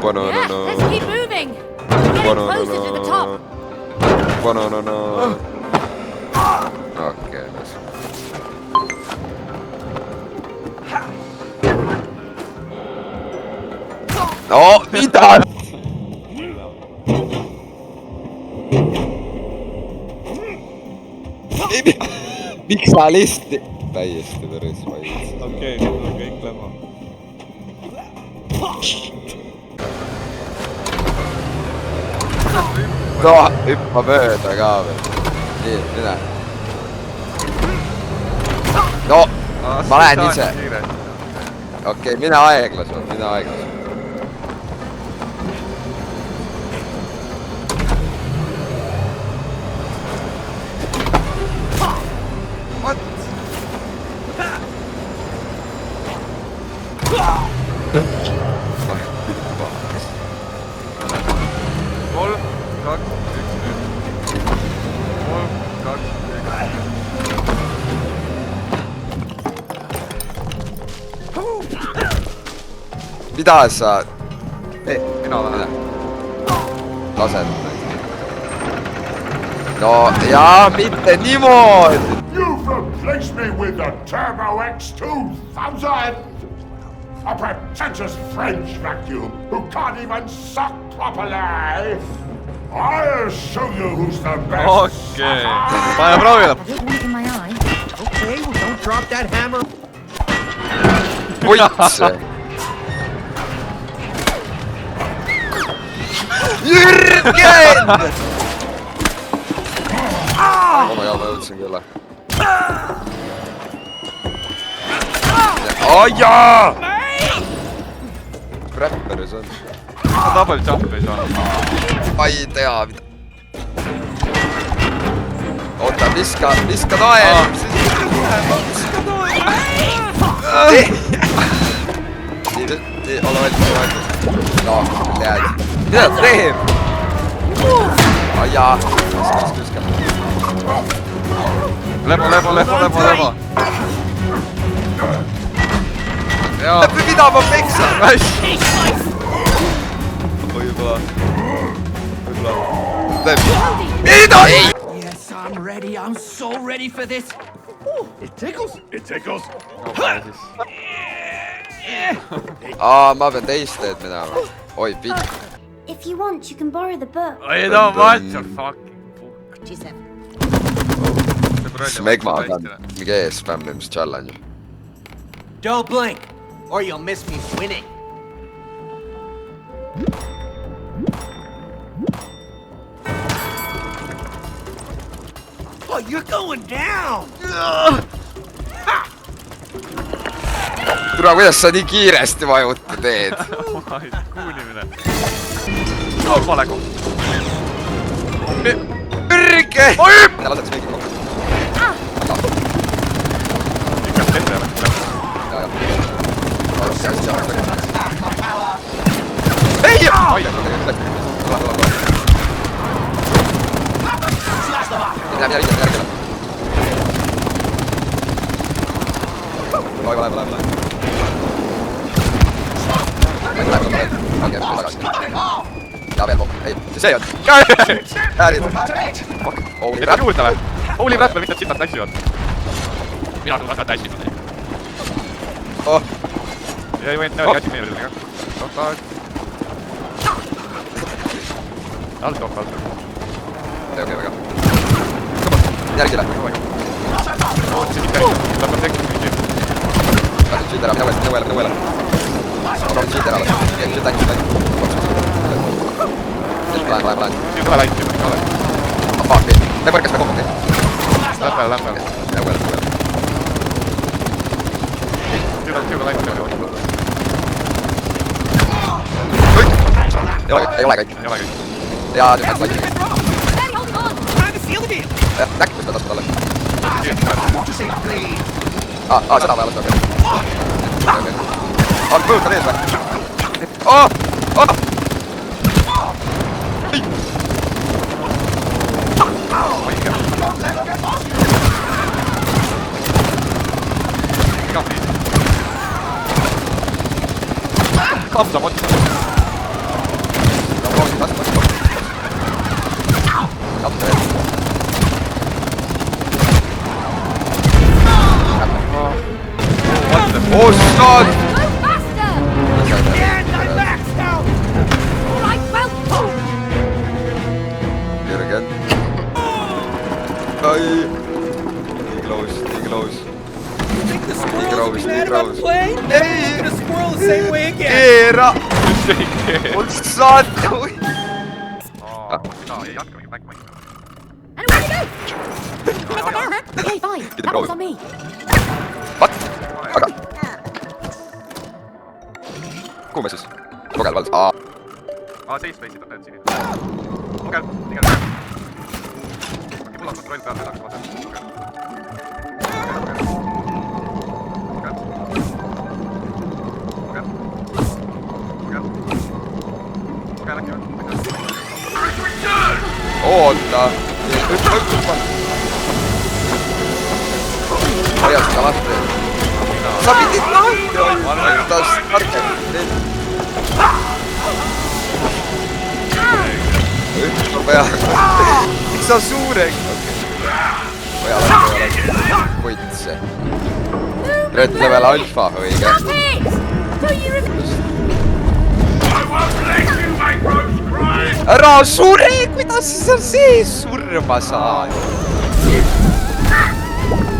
Banana. Let's keep moving. We're getting closer to the top. Banana. Okei, näin. No, mitä? Miks sä listi? Täiesti veris vai. Okei, nyt on kõik lämma. No, hyppä mööda ka veel. Nii, mine. No, ma lähen ise. Okei, mine aeglaselt, mine aeglaselt. What? 3, 2, 1. 3, 2, 1. Mida sa... Ei, mina lähen. Lased. No, jaa, mitte niimoodi! You've replaced me with the Turbo X2000! A pretentious French vacuum who can't even suck properly! I'll show you who's the best! Okei. Pane proovida. I did want in my eye. Okay, well, don't drop that hammer. Puitse! Jürgen! Oh my god, ma jõudsin küll. Oh jaa! Räpperi see on. Double jump ei saa. Ma ei tea mida. Oota, viska nael! Viska nael! Nii, ole valmis. No, küll jääd. Mida ta teeb? Oh jaa. Viska. Lebo. Jaa. Mida ma peksan? Võib-olla. Mida? Ei! Yes, I'm ready. I'm so ready for this. Ooh, it tickles. It tickles. Ma pean teist teed minema. Oi, pitt. If you want, you can borrow the book. I don't want your fucking book. Giuseppe. Smegma on mingi e-spämmimis challenge. Don't blink, or you'll miss me winning. Oh, you're going down! Tule, kuidas sa nii kiiresti vajuta teed? Kuulimine. No, vale koht. Ürge! Mida laseks mingi koht? Ikka tepe oleks. Ei! Mine järgele. Oi, vale. Ja veel kokku. Ei, see ei olnud. Äärid. Mida juurde või? Holy crap, miks nad sitad tassivad? Mina tulen ka tassima. Oh. Ei võinud näha käsi meile sellega. Tohtaad. Alles tohtaad. Okei, väga. Järgile. Ootsin ikka ei. Lõpeb tekkis mingi. Lähen siit ära, mine uuele. Proovin siit ära lasta. Siit läks. Lähen. Siin pole läinud, siin pole. Fuck me. Me põrkasime kokku. Lähme. Uuele. Siin pole läinud. Ei ole kõik. Ja nüüd läks laiali. Näkk, mis ta tasub talle. Seda vaja lasta. On põõta ees või? Oh! Kapsa, Ossad! Go faster! And I'm maxed out! All right, well, pull! Jürgen. Ai. Nii close, nii close. You think the squirrels will be Nii mad about close. playing? Ei! I'm gonna squirrel the same way again! Keera! Ei Ossad! jatka mingit mängu mängima. And away you go! Okay, fine. That was on me. What? Aga. Kuhu me siis? Kogel valdas. Aa. Safe space'id on need siin. Kogel, tegelikult. Mul on kontroll peal, sedaks vaata. Kogel äkki või? Oota. Hoia seda lahti. Sa pidid lahti hoidma. Ta starter. Üks on pea. Miks sa suureks? Hoia lahti. Võitse. Red level alfa, õige. Stop it! Don't you refuse? Ära sure! Kuidas sa sees surma saad?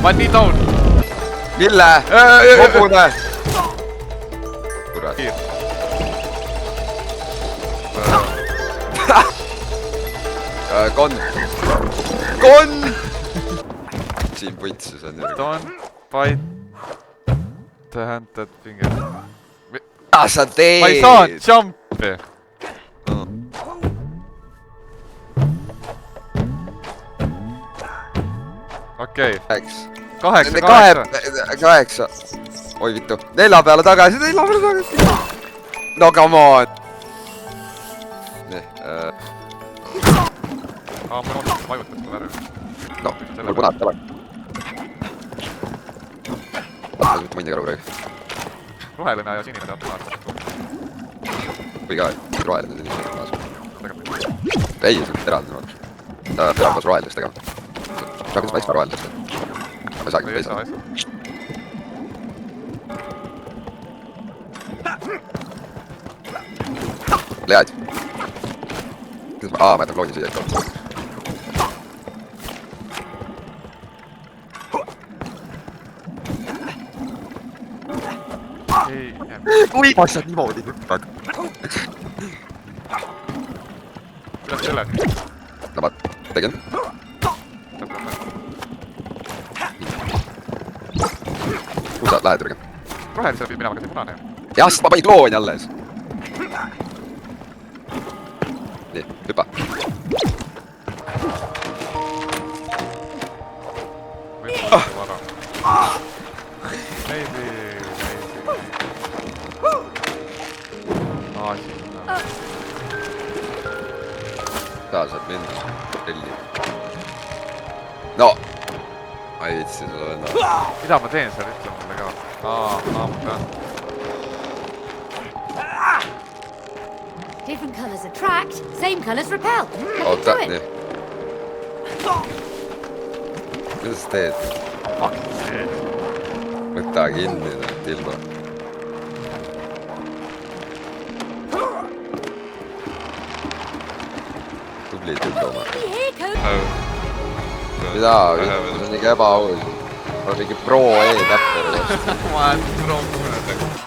Ma olen nii down. Mille? Hobune! Kurat. Kon! Kon! Siin võitses on ju. Don't bite the hand that finger. Mida sa teed? Ma ei saa jump'i. Okei. 8. Oi vittu. 4 peale tagasi. No come on. Nii. Ma vajutan seda värvi. No, mul punad talle. Tahad mitte mõndiga praegu. Roheline ja sinine teab punad. Või ka roheline sinine. Ei, see on eraldi. Peab koos rohelist tegema. Peab koos paistma rohelist. Ma ei saagi teisa. Lead. Ma jätan klooni siia. Ui, ma saad niimoodi hüppad. Kuidas selle? No ma tegin. Kuhu sa lähed ürgen? Rohelisele pidi minema, aga see punane. Jah, sest ma panin klooni alles. Nii, hüppa. Vara. Maybe. Taha saad minna. Relli. No! Ma ei viitsi seda venna. Mida ma teen seal, ütle mulle ka. Ma pean. Different colours attract, same colours repel. Oota, nii. Mida sa teed? Võta kinni nüüd ilma. Tubli tüdruma. Here goes. Mida? See on ikka ebaaus. Ma olen mingi pro e-täpper. Ma olen proovnud.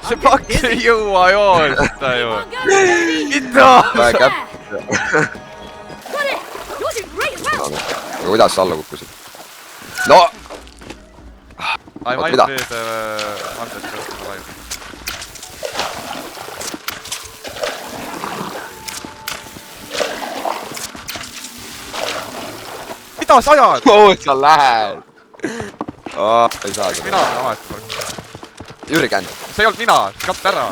See pakk ei jõua joosta ju. Mida? Vähe käpp. Got it! You're doing great as well! Aga kuidas sa alla kukkusid? No! I might mida? be the Hunter's first alive. Mida sa ajad? Kuhu sa lähed? Ei saa seda. Mina olen alati. Jürgen. See ei olnud mina, katt ära.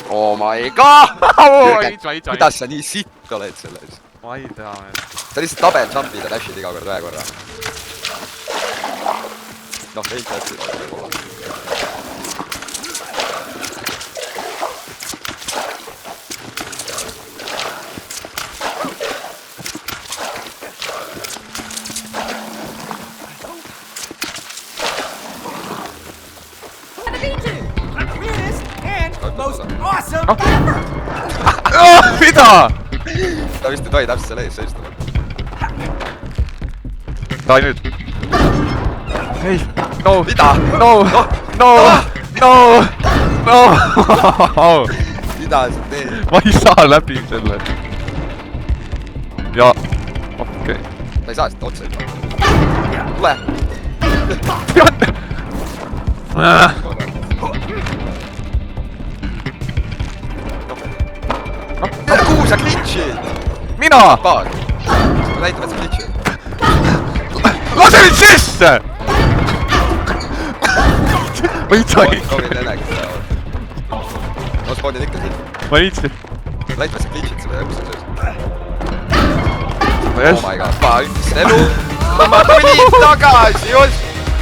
Oh my god! Jürgen, kuidas sa nii sitt oled selles? Ma ei tea, mees. Sa lihtsalt double jump'id ja dash'id iga kord ühe korra. Noh, ei täpselt. Mida? ta vist ei tohi täpselt selle ees seista. Davai nüüd. ei, no. Mida? No, no, no, no. Mida sa teed? ma ei saa läbi selle. ja, okei. Ma ei saa seda otsa juba. Tule! Kuhu sa glitch'id? mina! Paar. Näitame, et sa glitch'id. lase mind sisse! ma ei tohi. Proovin ennegi. Ma spawnin ikka siin. ma ei viitsi. Näitame, et sa glitch'id seda õppuse sees. no Oh jess. my god. Ma ütlesin elu. Ma tulin tagasi just.